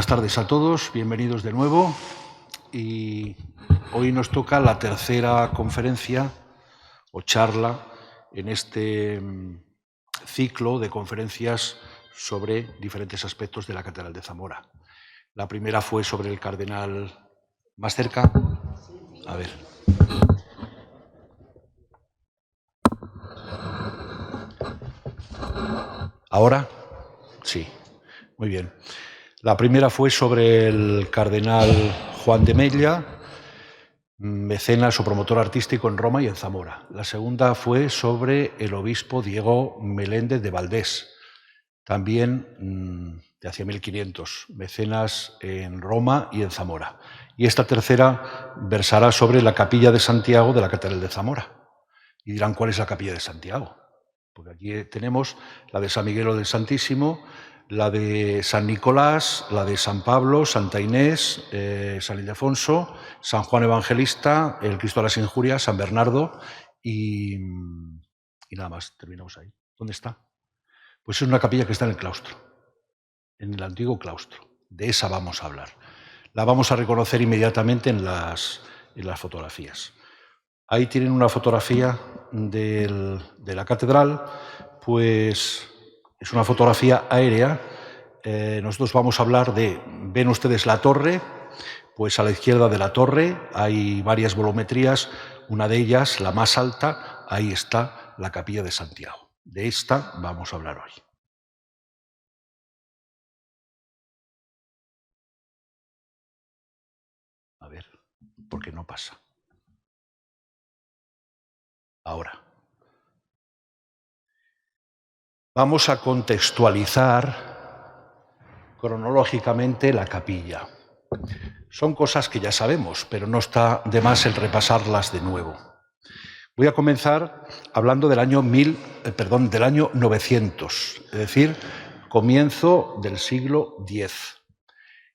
Buenas tardes a todos, bienvenidos de nuevo. Y hoy nos toca la tercera conferencia o charla en este ciclo de conferencias sobre diferentes aspectos de la Catedral de Zamora. La primera fue sobre el cardenal... ¿Más cerca? A ver. ¿Ahora? Sí, muy bien. La primera fue sobre el cardenal Juan de Mella, mecenas o promotor artístico en Roma y en Zamora. La segunda fue sobre el obispo Diego Meléndez de Valdés, también de hacia 1500, mecenas en Roma y en Zamora. Y esta tercera versará sobre la capilla de Santiago de la Catedral de Zamora. Y dirán, ¿cuál es la capilla de Santiago? Porque aquí tenemos la de San Miguel del Santísimo, la de San Nicolás, la de San Pablo, Santa Inés, San Ildefonso, San Juan Evangelista, el Cristo de las Injurias, San Bernardo y nada más, terminamos ahí. ¿Dónde está? Pues es una capilla que está en el claustro, en el antiguo claustro. De esa vamos a hablar. La vamos a reconocer inmediatamente en las fotografías. Ahí tienen una fotografía de la catedral, pues es una fotografía aérea. Nosotros vamos a hablar de, ven ustedes la torre, pues a la izquierda de la torre hay varias volumetrías, una de ellas, la más alta, ahí está la capilla de Santiago. De esta vamos a hablar hoy. A ver, ¿por qué no pasa? Ahora. Vamos a contextualizar cronológicamente la capilla. Son cosas que ya sabemos, pero no está de más el repasarlas de nuevo. Voy a comenzar hablando del año 900, es decir, comienzo del siglo X.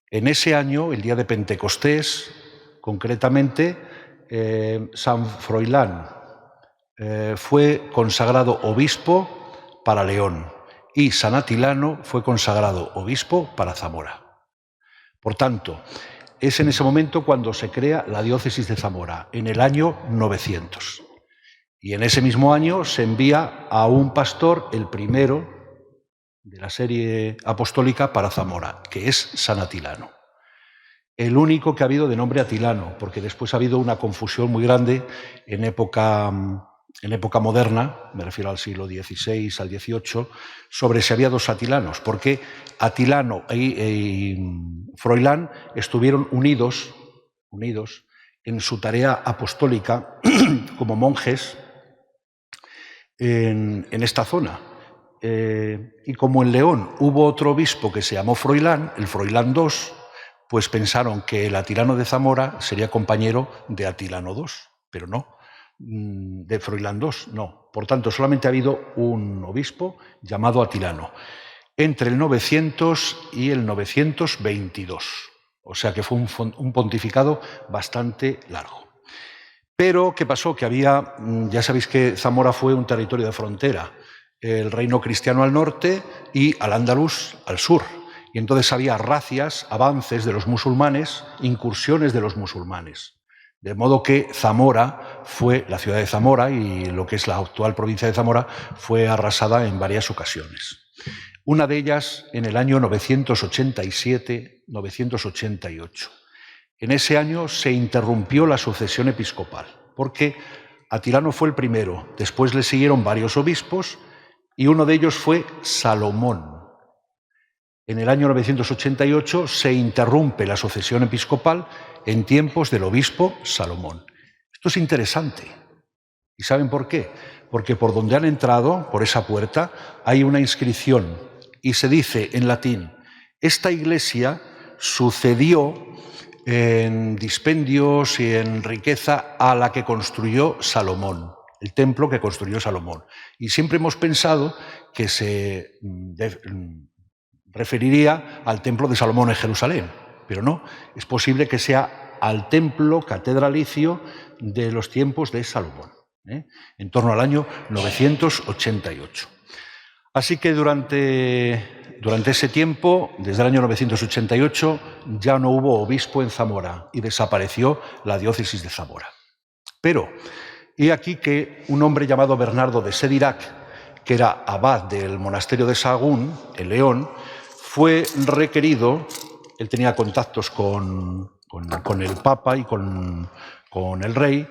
En ese año, el día de Pentecostés, concretamente, San Froilán fue consagrado obispo para León y San Atilano fue consagrado obispo para Zamora. Por tanto, es en ese momento cuando se crea la diócesis de Zamora, en el año 900. Y en ese mismo año se envía a un pastor, el primero de la serie apostólica para Zamora, que es San Atilano. El único que ha habido de nombre Atilano, porque después ha habido una confusión muy grande en época moderna, me refiero al siglo XVI, al XVIII, sobre si había dos Atilanos, porque Atilano y Froilán estuvieron unidos en su tarea apostólica como monjes en esta zona. Y como en León hubo otro obispo que se llamó Froilán, el Froilán II, pues pensaron que el Atilano de Zamora sería compañero de Atilano II, pero no. De Froilán II, no. Por tanto, solamente ha habido un obispo llamado Atilano, entre el 900 y el 922. O sea que fue un pontificado bastante largo. Pero, ¿qué pasó? Que había, ya sabéis que Zamora fue un territorio de frontera, el reino cristiano al norte y Al-Ándalus al sur. Y entonces había racias, avances de los musulmanes, incursiones de los musulmanes. De modo que Zamora fue, la ciudad de Zamora y lo que es la actual provincia de Zamora, fue arrasada en varias ocasiones. Una de ellas en el año 987-988. En ese año se interrumpió la sucesión episcopal, porque Atilano fue el primero, después le siguieron varios obispos y uno de ellos fue Salomón. En el año 988 se interrumpe la sucesión episcopal en tiempos del obispo Salomón. Esto es interesante. ¿Y saben por qué? Porque por donde han entrado, por esa puerta, hay una inscripción y se dice en latín: esta iglesia sucedió en dispendios y en riqueza a la que construyó Salomón, el templo que construyó Salomón. Y siempre hemos pensado que se referiría al templo de Salomón en Jerusalén, pero no, es posible que sea al templo catedralicio de los tiempos de Salomón, en torno al año 988. Así que durante ese tiempo, desde el año 988, ya no hubo obispo en Zamora y desapareció la diócesis de Zamora. Pero he aquí que un hombre llamado Bernardo de Sedirac, que era abad del monasterio de Sahagún, en León, fue requerido, él tenía contactos con el Papa y con el rey,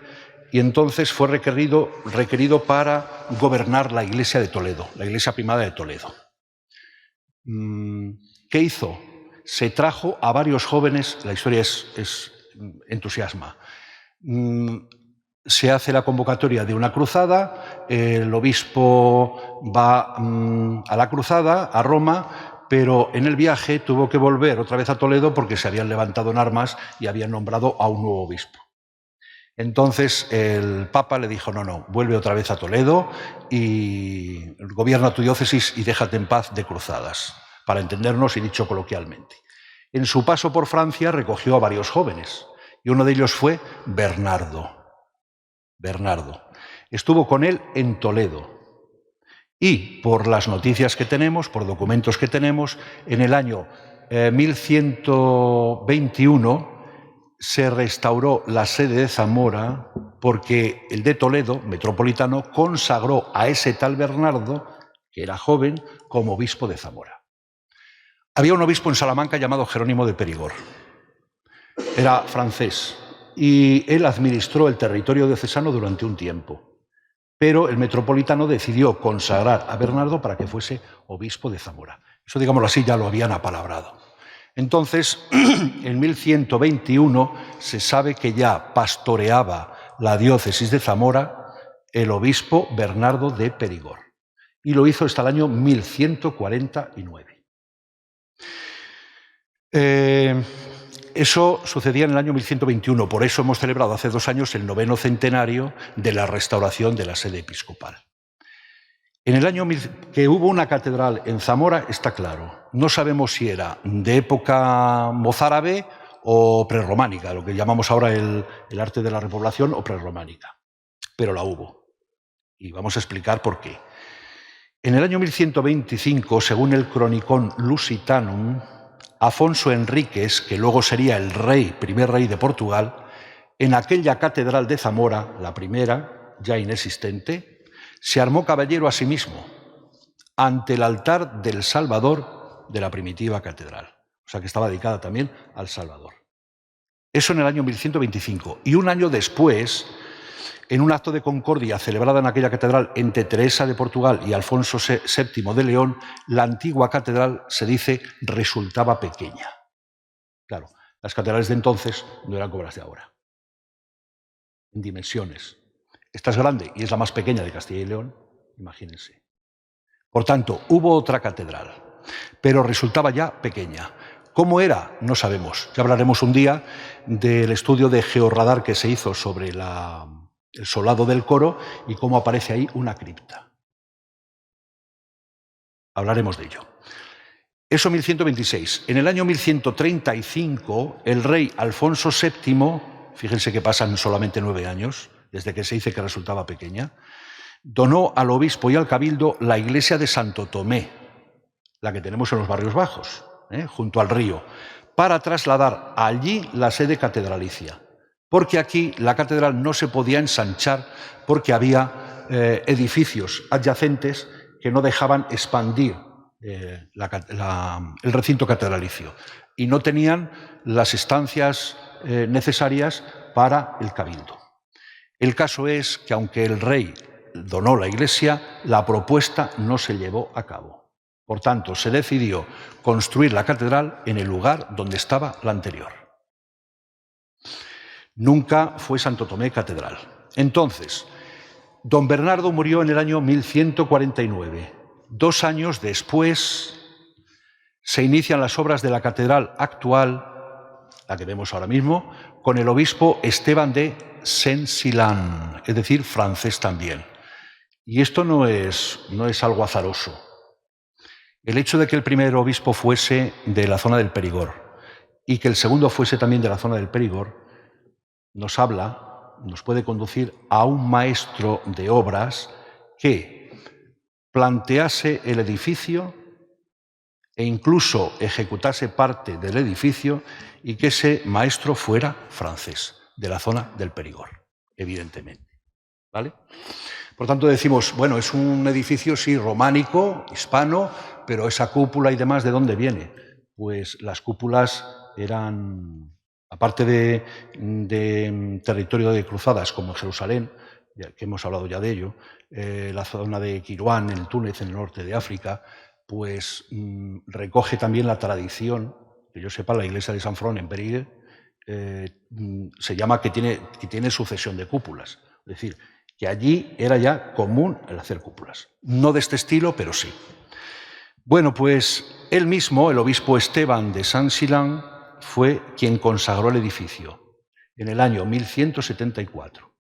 y entonces fue requerido para gobernar la iglesia de Toledo, la iglesia primada de Toledo. ¿Qué hizo? Se trajo a varios jóvenes, la historia es entusiasma. Se hace la convocatoria de una cruzada, el obispo va a la cruzada, a Roma, pero en el viaje tuvo que volver otra vez a Toledo porque se habían levantado en armas y habían nombrado a un nuevo obispo. Entonces el Papa le dijo, no, vuelve otra vez a Toledo y gobierna tu diócesis y déjate en paz de cruzadas, para entendernos y dicho coloquialmente. En su paso por Francia recogió a varios jóvenes y uno de ellos fue Bernardo. Estuvo con él en Toledo y por las noticias que tenemos, por documentos que tenemos, en el año 1121 se restauró la sede de Zamora porque el de Toledo, metropolitano, consagró a ese tal Bernardo, que era joven, como obispo de Zamora. Había un obispo en Salamanca llamado Jerónimo de Perigord. Era francés y él administró el territorio diocesano durante un tiempo. Pero el metropolitano decidió consagrar a Bernardo para que fuese obispo de Zamora. Eso, digámoslo así, ya lo habían apalabrado. Entonces, en 1121 se sabe que ya pastoreaba la diócesis de Zamora el obispo Bernardo de Perigord. Y lo hizo hasta el año 1149. Eso sucedía en el año 1121, por eso hemos celebrado hace 2 años el 9º centenario de la restauración de la sede episcopal. En el año que hubo una catedral en Zamora está claro. No sabemos si era de época mozárabe o prerrománica, lo que llamamos ahora el arte de la repoblación o prerrománica, pero la hubo. Y vamos a explicar por qué. En el año 1125, según el Chronicon Lusitanum, Afonso Enríquez, que luego sería el primer rey de Portugal, en aquella catedral de Zamora, la primera, ya inexistente, se armó caballero a sí mismo ante el altar del Salvador de la primitiva catedral. O sea que estaba dedicada también al Salvador. Eso en el año 1125. Y un año después, en un acto de concordia celebrado en aquella catedral entre Teresa de Portugal y Alfonso VII de León, la antigua catedral, se dice, resultaba pequeña. Claro, las catedrales de entonces no eran como las de ahora, en dimensiones. Esta es grande y es la más pequeña de Castilla y León, imagínense. Por tanto, hubo otra catedral, pero resultaba ya pequeña. ¿Cómo era? No sabemos. Ya hablaremos un día del estudio de georradar que se hizo sobre el solado del coro y cómo aparece ahí una cripta. Hablaremos de ello. Eso 1126. En el año 1135, el rey Alfonso VII, fíjense que pasan solamente 9 años, desde que se dice que resultaba pequeña, donó al obispo y al cabildo la iglesia de Santo Tomé, la que tenemos en los Barrios Bajos, junto al río, para trasladar allí la sede catedralicia, porque aquí la catedral no se podía ensanchar porque había edificios adyacentes que no dejaban expandir el recinto catedralicio y no tenían las estancias necesarias para el cabildo. El caso es que aunque el rey donó la iglesia, la propuesta no se llevó a cabo. Por tanto, se decidió construir la catedral en el lugar donde estaba la anterior. Nunca fue Santo Tomé catedral. Entonces, don Bernardo murió en el año 1149. 2 años después se inician las obras de la catedral actual, la que vemos ahora mismo, con el obispo Esteban de Saint-Silan, es decir, francés también. Y esto no es algo azaroso. El hecho de que el primer obispo fuese de la zona del Perigord y que el segundo fuese también de la zona del Perigord nos puede conducir a un maestro de obras que plantease el edificio e incluso ejecutase parte del edificio y que ese maestro fuera francés, de la zona del Perigord, evidentemente. ¿Vale? Por tanto, decimos, bueno, es un edificio, sí, románico, hispano, pero esa cúpula y demás, ¿de dónde viene? Pues las cúpulas eran, aparte de territorio de cruzadas, como Jerusalén, que hemos hablado ya de ello, la zona de Kiruán, en Túnez, en el norte de África, pues recoge también la tradición, que yo sepa, la iglesia de San Front en Périgueux, se llama que tiene sucesión de cúpulas. Es decir, que allí era ya común el hacer cúpulas. No de este estilo, pero sí. Bueno, pues él mismo, el obispo Esteban de Saint-Cyllin, fue quien consagró el edificio en el año 1174.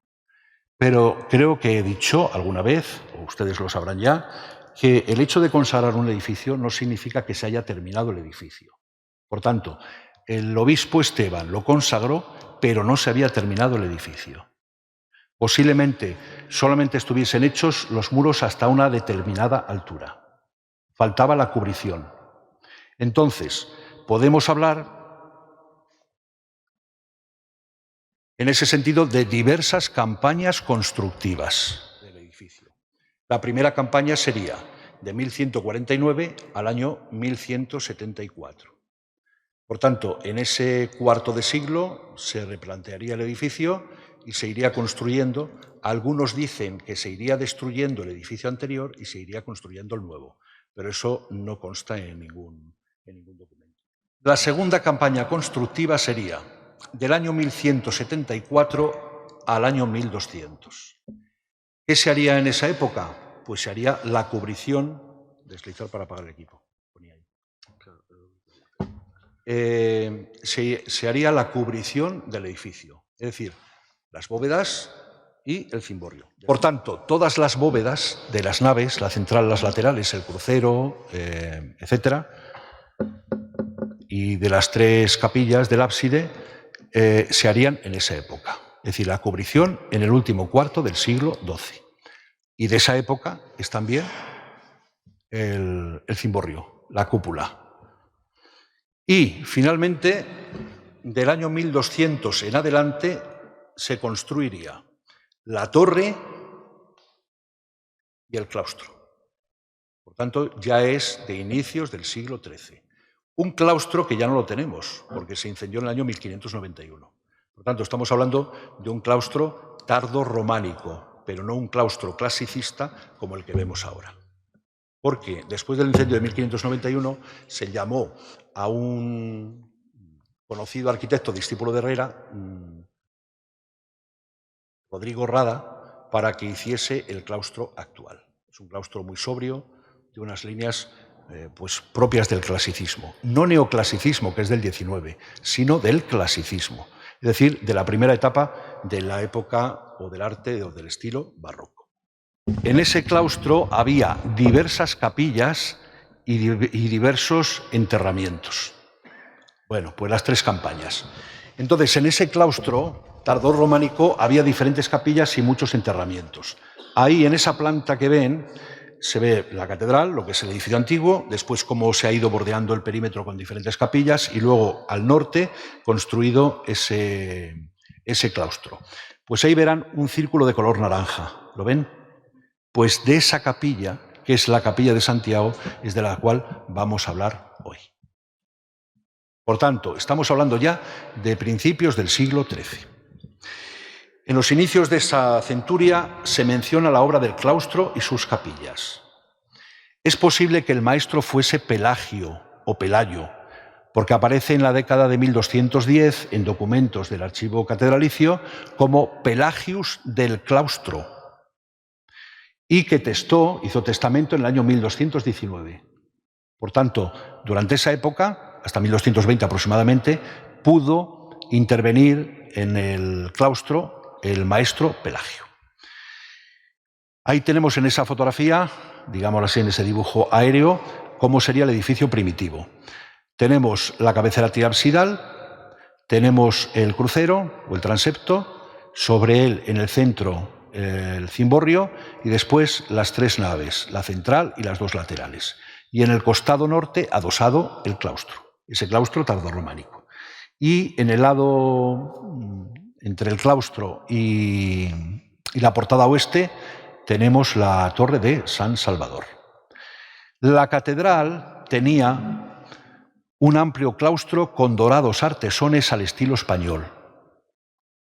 Pero creo que he dicho alguna vez, o ustedes lo sabrán ya, que el hecho de consagrar un edificio no significa que se haya terminado el edificio. Por tanto, el obispo Esteban lo consagró, pero no se había terminado el edificio. Posiblemente solamente estuviesen hechos los muros hasta una determinada altura. Faltaba la cubrición. Entonces, podemos hablar en ese sentido de diversas campañas constructivas del edificio. La primera campaña sería de 1149 al año 1174. Por tanto, en ese cuarto de siglo se replantearía el edificio y se iría construyendo. Algunos dicen que se iría destruyendo el edificio anterior y se iría construyendo el nuevo, pero eso no consta en ningún documento. La segunda campaña constructiva sería del año 1174 al año 1200. ¿Qué se haría en esa época? Pues se haría la cubrición, deslizar para apagar el equipo. Se haría la cubrición del edificio, es decir, las bóvedas y el cimborrio. Por tanto, todas las bóvedas de las naves, la central, las laterales, el crucero, etcétera, y de las tres capillas del ábside, se harían en esa época. Es decir, la cubrición en el último cuarto del siglo XII. Y de esa época es también el cimborrio, la cúpula. Y, finalmente, del año 1200 en adelante, se construiría la torre y el claustro. Por tanto, ya es de inicios del siglo XIII. Un claustro que ya no lo tenemos, porque se incendió en el año 1591. Por tanto, estamos hablando de un claustro tardo-románico, pero no un claustro clasicista como el que vemos ahora. Porque después del incendio de 1591 se llamó a un conocido arquitecto discípulo de Herrera, Rodrigo Rada, para que hiciese el claustro actual. Es un claustro muy sobrio, de unas líneas pues, propias del clasicismo. No neoclasicismo, que es del XIX, sino del clasicismo. Es decir, de la primera etapa de la época o del arte o del estilo barroco. En ese claustro había diversas capillas y diversos enterramientos. Bueno, pues las tres campañas. Entonces, en ese claustro tardorrománico había diferentes capillas y muchos enterramientos. Ahí, en esa planta que ven, se ve la catedral, lo que es el edificio antiguo, después cómo se ha ido bordeando el perímetro con diferentes capillas y luego al norte construido ese claustro. Pues ahí verán un círculo de color naranja. ¿Lo ven? Pues de esa capilla, que es la capilla de Santiago, es de la cual vamos a hablar hoy. Por tanto, estamos hablando ya de principios del siglo XIII. En los inicios de esa centuria se menciona la obra del claustro y sus capillas. Es posible que el maestro fuese Pelagio o Pelayo, porque aparece en la década de 1210 en documentos del archivo catedralicio como Pelagius del claustro, y que hizo testamento en el año 1219. Por tanto, durante esa época, hasta 1220 aproximadamente, pudo intervenir en el claustro el maestro Pelagio. Ahí tenemos en esa fotografía, digámoslo así, en ese dibujo aéreo, cómo sería el edificio primitivo. Tenemos la cabecera triabsidal, tenemos el crucero o el transepto, sobre él en el centro el cimborrio y después las 3 naves, la central y las 2 laterales. Y en el costado norte, adosado, el claustro, ese claustro tardorrománico. Y en el lado, entre el claustro y la portada oeste, tenemos la torre de San Salvador. La catedral tenía un amplio claustro con dorados artesones al estilo español.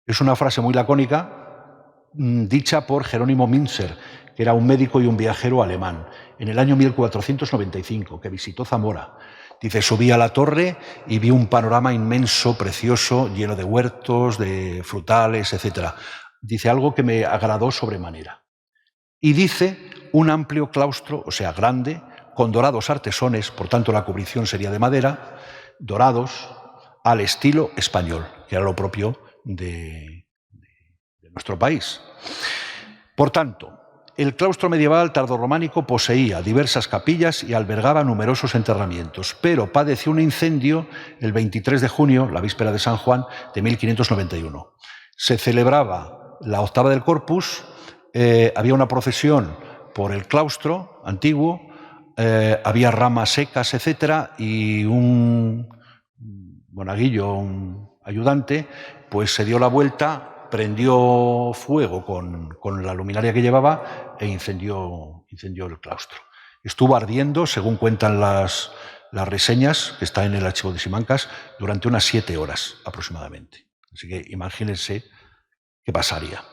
Es una frase muy lacónica, dicha por Jerónimo Münzer, que era un médico y un viajero alemán, en el año 1495, que visitó Zamora. Dice, subí a la torre y vi un panorama inmenso, precioso, lleno de huertos, de frutales, etc. Dice algo que me agradó sobremanera. Y dice, un amplio claustro, o sea, grande, con dorados artesones, por tanto la cubrición sería de madera, dorados, al estilo español, que era lo propio de nuestro país. Por tanto, el claustro medieval tardorrománico poseía diversas capillas y albergaba numerosos enterramientos, pero padeció un incendio el 23 de junio, la víspera de San Juan, de 1591. Se celebraba la octava del Corpus, había una procesión por el claustro antiguo, había ramas secas, etc., y un monaguillo, un ayudante, pues se dio la vuelta, prendió fuego con la luminaria que llevaba e incendió el claustro. Estuvo ardiendo, según cuentan las reseñas, que está en el archivo de Simancas, durante unas 7 horas aproximadamente. Así que imagínense qué pasaría.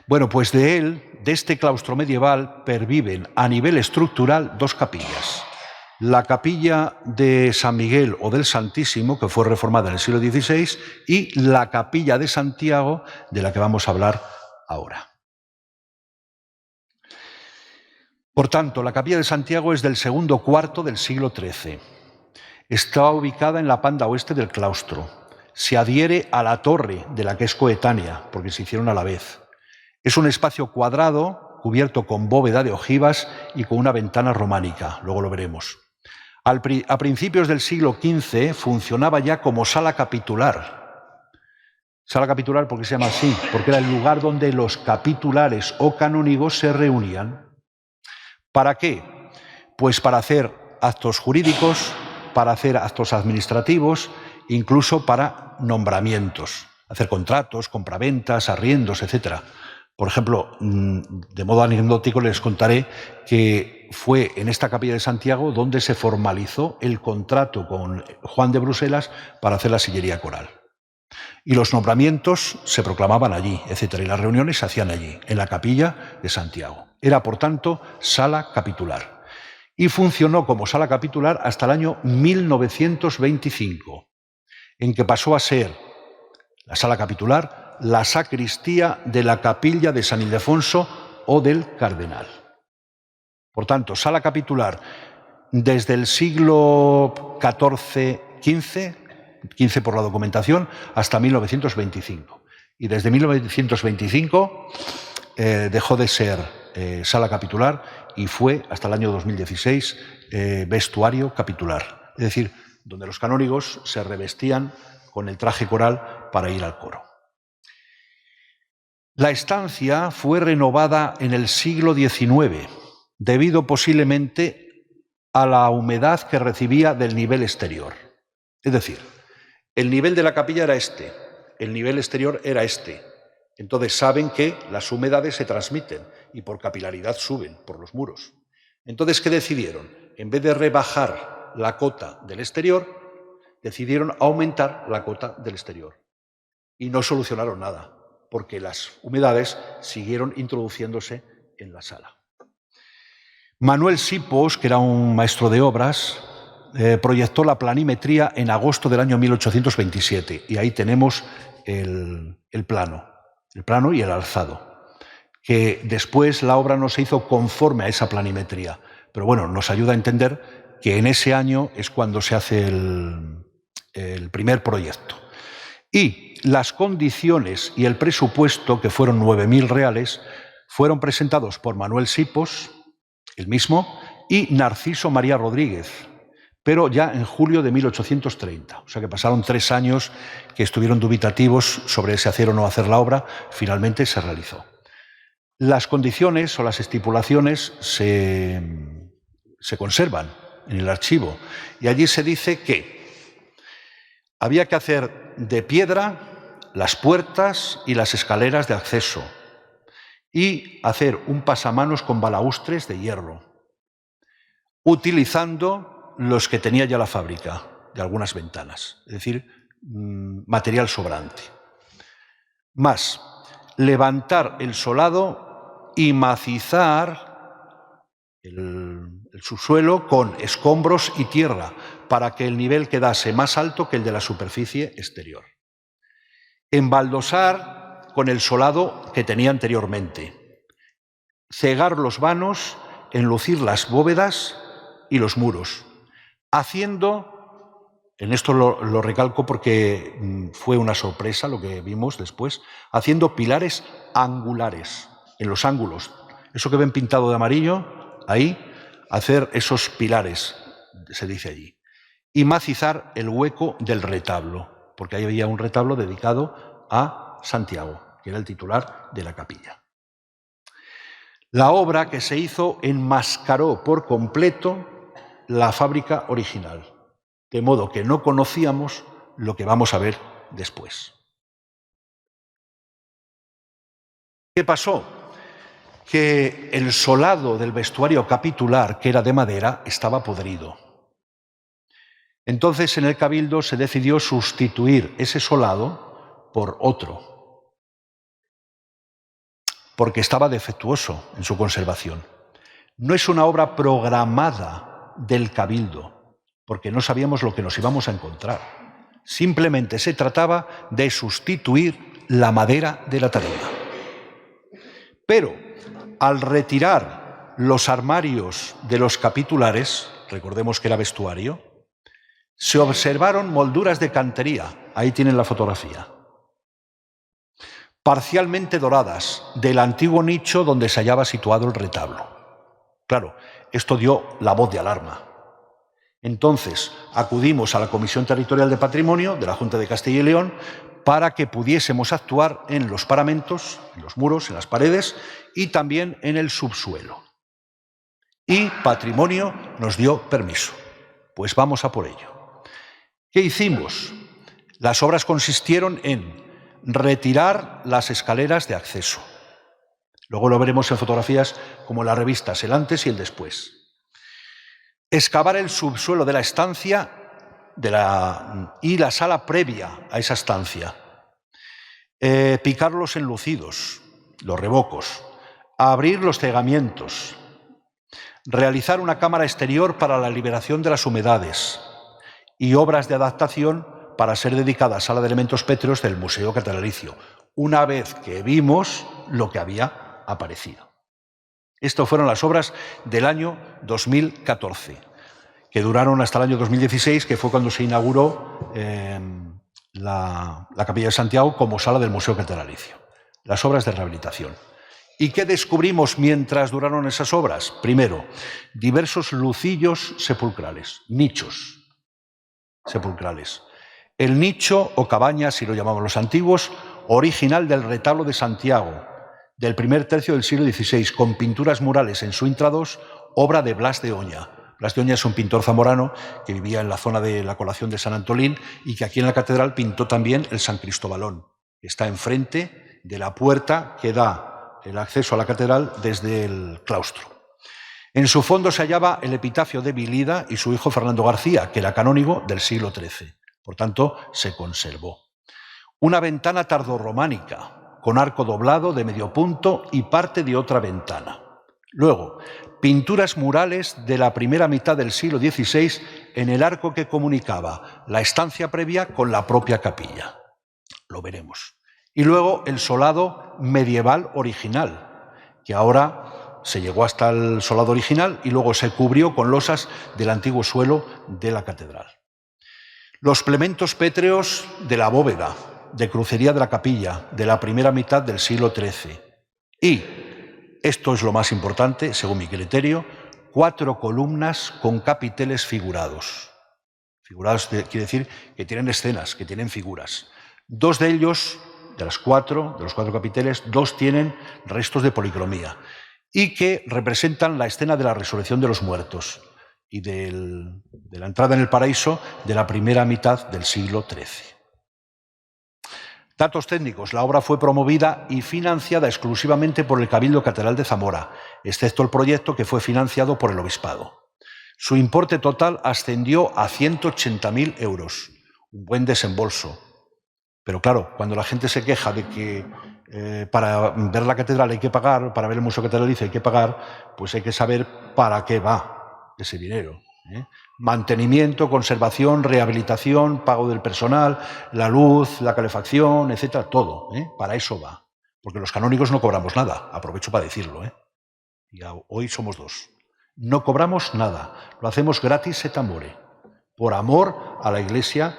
Bueno, pues de este claustro medieval, perviven a nivel estructural 2 capillas. La capilla de San Miguel o del Santísimo, que fue reformada en el siglo XVI, y la capilla de Santiago, de la que vamos a hablar ahora. Por tanto, la capilla de Santiago es del segundo cuarto del siglo XIII. Está ubicada en la panda oeste del claustro. Se adhiere a la torre, de la que es coetánea, porque se hicieron a la vez. Es un espacio cuadrado, cubierto con bóveda de ojivas y con una ventana románica, luego lo veremos. A principios del siglo XV funcionaba ya como sala capitular. Sala capitular, ¿por qué se llama así? Porque era el lugar donde los capitulares o canónigos se reunían. ¿Para qué? Pues para hacer actos jurídicos, para hacer actos administrativos, incluso para nombramientos, hacer contratos, compraventas, arriendos, etc. Por ejemplo, de modo anecdótico les contaré que fue en esta capilla de Santiago donde se formalizó el contrato con Juan de Bruselas para hacer la sillería coral. Y los nombramientos se proclamaban allí, etc. Y las reuniones se hacían allí, en la capilla de Santiago. Era, por tanto, sala capitular. Y funcionó como sala capitular hasta el año 1925, en que pasó a ser la sala capitular la sacristía de la capilla de San Ildefonso o del Cardenal. Por tanto, sala capitular desde el siglo XIV por la documentación, hasta 1925. Y desde 1925 dejó de ser sala capitular y fue, hasta el año 2016, vestuario capitular. Es decir, donde los canónigos se revestían con el traje coral para ir al coro. La estancia fue renovada en el siglo XIX, debido posiblemente a la humedad que recibía del nivel exterior. Es decir, el nivel de la capilla era este, el nivel exterior era este. Entonces saben que las humedades se transmiten y por capilaridad suben por los muros. Entonces, ¿qué decidieron? En vez de rebajar la cota del exterior, decidieron aumentar la cota del exterior. Y no solucionaron nada, porque las humedades siguieron introduciéndose en la sala. Manuel Sipos, que era un maestro de obras, proyectó la planimetría en agosto del año 1827, y ahí tenemos el plano y el alzado, que después la obra no se hizo conforme a esa planimetría, pero bueno, nos ayuda a entender que en ese año es cuando se hace el primer proyecto. Y las condiciones y el presupuesto, que fueron 9.000 reales, fueron presentados por Manuel Sipos, el mismo, y Narciso María Rodríguez, pero ya en julio de 1830. O sea que pasaron 3 años que estuvieron dubitativos sobre si hacer o no hacer la obra. Finalmente se realizó. Las condiciones o las estipulaciones se conservan en el archivo y allí se dice que había que hacer de piedra las puertas y las escaleras de acceso y hacer un pasamanos con balaustres de hierro, utilizando los que tenía ya la fábrica de algunas ventanas, es decir, material sobrante. Más, levantar el solado y macizar el subsuelo con escombros y tierra para que el nivel quedase más alto que el de la superficie exterior. Embaldosar con el solado que tenía anteriormente. Cegar los vanos, enlucir las bóvedas y los muros, haciendo, en esto lo recalco porque fue una sorpresa lo que vimos después, haciendo pilares angulares, en los ángulos. Eso que ven pintado de amarillo, ahí, hacer esos pilares, se dice allí. Y macizar el hueco del retablo, porque ahí había un retablo dedicado a Santiago, que era el titular de la capilla. La obra que se hizo enmascaró por completo la fábrica original, de modo que no conocíamos lo que vamos a ver después. ¿Qué pasó? Que el solado del vestuario capitular, que era de madera, estaba podrido. Entonces, en el Cabildo se decidió sustituir ese solado por otro, porque estaba defectuoso en su conservación. No es una obra programada del Cabildo, porque no sabíamos lo que nos íbamos a encontrar. Simplemente se trataba de sustituir la madera de la tarima. Pero al retirar los armarios de los capitulares, recordemos que era vestuario, se observaron molduras de cantería, ahí tienen la fotografía, parcialmente doradas, del antiguo nicho donde se hallaba situado el retablo. Claro, esto dio la voz de alarma. Entonces acudimos a la Comisión Territorial de Patrimonio de la Junta de Castilla y León para que pudiésemos actuar en los paramentos, en los muros, en las paredes y también en el subsuelo. Y Patrimonio nos dio permiso. Pues vamos a por ello. ¿Qué hicimos? Las obras consistieron en retirar las escaleras de acceso. Luego lo veremos en fotografías como en las revistas, el antes y el después. Excavar el subsuelo de la estancia y la sala previa a esa estancia. Picar los enlucidos, los revocos. Abrir los cegamientos. Realizar una cámara exterior para la liberación de las humedades y obras de adaptación para ser dedicadas a la de elementos pétreos del Museo Catedralicio, una vez que vimos lo que había aparecido. Estas fueron las obras del año 2014, que duraron hasta el año 2016, que fue cuando se inauguró la Capilla de Santiago como sala del Museo Catedralicio. Las obras de rehabilitación. ¿Y qué descubrimos mientras duraron esas obras? Primero, diversos lucillos sepulcrales, nichos sepulcrales. El nicho o cabaña, si lo llamamos los antiguos, original del retablo de Santiago, del primer tercio del siglo XVI, con pinturas murales en su intrados, obra de Blas de Oña. Blas de Oña es un pintor zamorano que vivía en la zona de la Colación de San Antolín y que aquí en la catedral pintó también el San Cristóbalón, que está enfrente de la puerta que da el acceso a la catedral desde el claustro. En su fondo se hallaba el epitafio de Vilida y su hijo Fernando García, que era canónigo del siglo XIII. Por tanto, se conservó. Una ventana tardorrománica, con arco doblado de medio punto y parte de otra ventana. Luego, pinturas murales de la primera mitad del siglo XVI en el arco que comunicaba la estancia previa con la propia capilla. Lo veremos. Y luego el solado medieval original, que ahora se llegó hasta el solado original y luego se cubrió con losas del antiguo suelo de la catedral. Los plementos pétreos de la bóveda, de crucería de la capilla, de la primera mitad del siglo XIII. Y, esto es lo más importante, según mi criterio, 4 columnas con capiteles figurados. Figurados quiere decir que tienen escenas, que tienen figuras. 2 de ellos de los cuatro capiteles, 2 tienen restos de policromía y que representan la escena de la resurrección de los muertos y de la entrada en el paraíso de la primera mitad del siglo XIII. Datos técnicos. La obra fue promovida y financiada exclusivamente por el Cabildo Catedral de Zamora, excepto el proyecto que fue financiado por el Obispado. Su importe total ascendió a 180.000 euros, un buen desembolso. Pero claro, cuando la gente se queja de que para ver la catedral hay que pagar, para ver el Museo Catedralicio hay que pagar, pues hay que saber para qué va ese dinero. Mantenimiento, conservación, rehabilitación, pago del personal, la luz, la calefacción, etcétera, todo. Para eso va. Porque los canónigos no cobramos nada, aprovecho para decirlo. Y hoy somos 2. No cobramos nada, lo hacemos gratis et amore, por amor a la Iglesia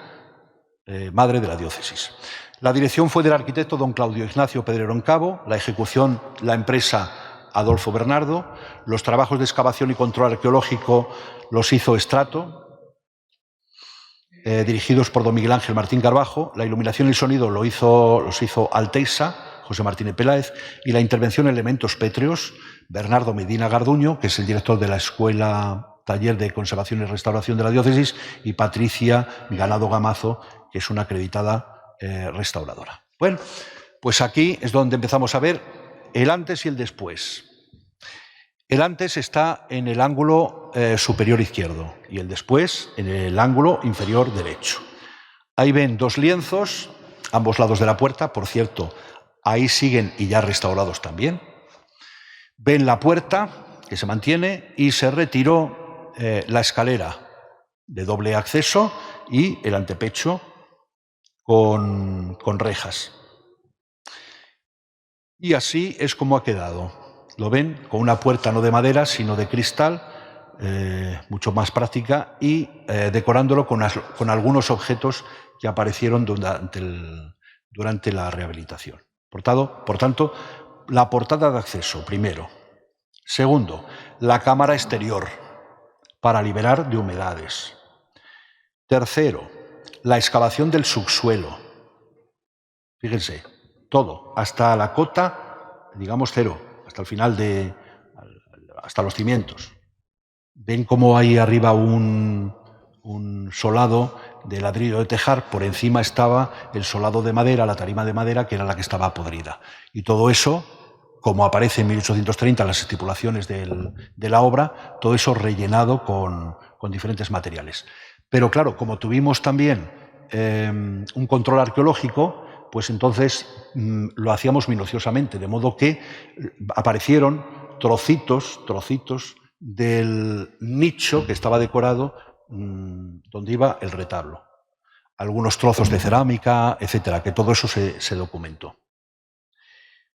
madre de la diócesis. La dirección fue del arquitecto don Claudio Ignacio Pedrerón Cabo, la ejecución la empresa Adolfo Bernardo, los trabajos de excavación y control arqueológico los hizo Estrato, dirigidos por don Miguel Ángel Martín Carbajo, la iluminación y el sonido los hizo Alteiza, José Martínez Peláez, y la intervención en elementos pétreos, Bernardo Medina Garduño, que es el director de la Escuela Taller de Conservación y Restauración de la Diócesis, y Patricia Ganado Gamazo, que es una acreditada restauradora. Bueno, pues aquí es donde empezamos a ver el antes y el después. El antes está en el ángulo superior izquierdo y el después en el ángulo inferior derecho. Ahí ven 2 lienzos, ambos lados de la puerta, por cierto, ahí siguen y ya restaurados también. Ven la puerta que se mantiene y se retiró la escalera de doble acceso y el antepecho con rejas. Y así es como ha quedado. Lo ven con una puerta no de madera, sino de cristal, mucho más práctica, y decorándolo con algunos objetos que aparecieron durante la rehabilitación. Por tanto, la portada de acceso, primero. Segundo, la cámara exterior, para liberar de humedades. Tercero, la excavación del subsuelo. Fíjense, todo, hasta la cota, digamos 0, hasta el final hasta los cimientos. Ven cómo hay arriba un solado de ladrillo de tejar, por encima estaba el solado de madera, la tarima de madera, que era la que estaba podrida. Y todo eso, como aparece en 1830 en las estipulaciones de la obra, todo eso rellenado con diferentes materiales. Pero claro, como tuvimos también un control arqueológico, pues entonces lo hacíamos minuciosamente, de modo que aparecieron trocitos del nicho que estaba decorado donde iba el retablo. Algunos trozos de cerámica, etcétera, que todo eso se documentó.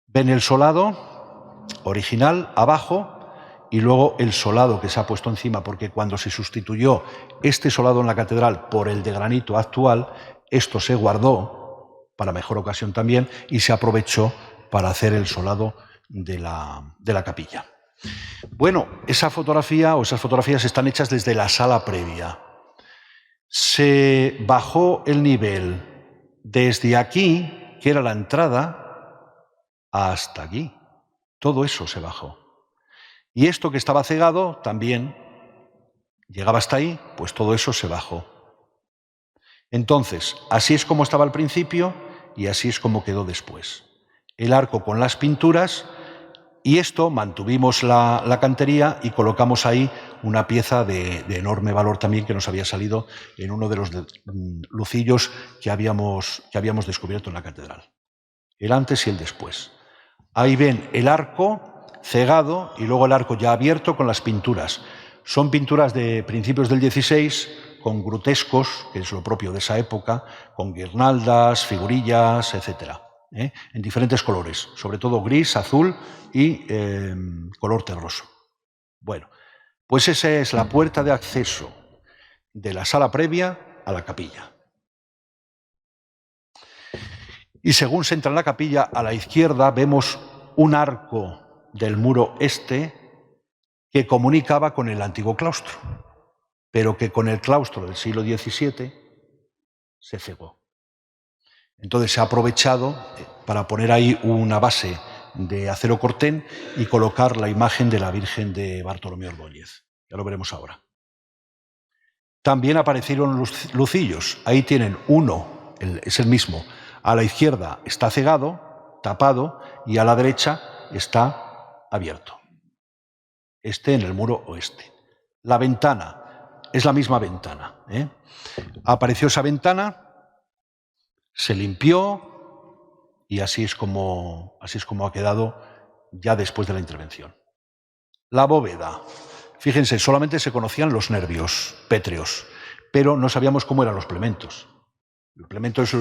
Ven el solado original abajo y luego el solado que se ha puesto encima, porque cuando se sustituyó este solado en la catedral por el de granito actual, esto se guardó para mejor ocasión también y se aprovechó para hacer el solado de la capilla. Bueno, esa fotografía o esas fotografías están hechas desde la sala previa. Se bajó el nivel desde aquí, que era la entrada, hasta aquí. Todo eso se bajó. Y esto que estaba cegado también llegaba hasta ahí, pues todo eso se bajó. Entonces, así es como estaba al principio y así es como quedó después. El arco con las pinturas, y esto mantuvimos la cantería y colocamos ahí una pieza de enorme valor también que nos había salido en uno de los lucillos que habíamos descubierto en la catedral. El antes y el después. Ahí ven el arco cegado y luego el arco ya abierto con las pinturas. Son pinturas de principios del XVI, con grutescos, que es lo propio de esa época, con guirnaldas, figurillas, etcétera, en diferentes colores, sobre todo gris, azul y color terroso. Bueno, pues esa es la puerta de acceso de la sala previa a la capilla. Y según se entra en la capilla, a la izquierda vemos un arco del muro este que comunicaba con el antiguo claustro, pero que con el claustro del siglo XVII se cegó. Entonces se ha aprovechado para poner ahí una base de acero cortén y colocar la imagen de la Virgen de Bartolomé Ordóñez. Ya lo veremos ahora. También aparecieron lucillos. Ahí tienen uno, es el mismo. A la izquierda está cegado, tapado, y a la derecha está abierto. Este en el muro oeste. La ventana es la misma ventana. Apareció esa ventana, se limpió y así es como ha quedado ya después de la intervención. La bóveda. Fíjense, solamente se conocían los nervios pétreos, pero no sabíamos cómo eran los plementos. El plemento es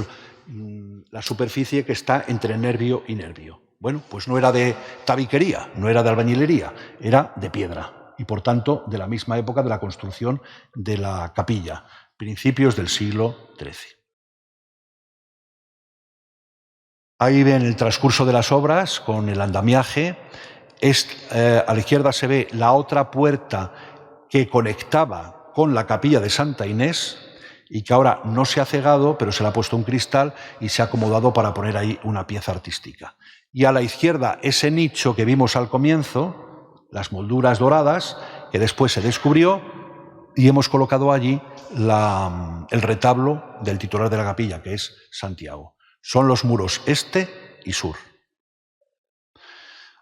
la superficie que está entre nervio y nervio. Bueno, pues no era de tabiquería, no era de albañilería, era de piedra y, por tanto, de la misma época de la construcción de la capilla, principios del siglo XIII. Ahí ven el transcurso de las obras con el andamiaje. A la izquierda se ve la otra puerta que conectaba con la capilla de Santa Inés y que ahora no se ha cegado, pero se le ha puesto un cristal y se ha acomodado para poner ahí una pieza artística. Y a la izquierda ese nicho que vimos al comienzo, las molduras doradas, que después se descubrió, y hemos colocado allí el retablo del titular de la capilla, que es Santiago. Son los muros este y sur.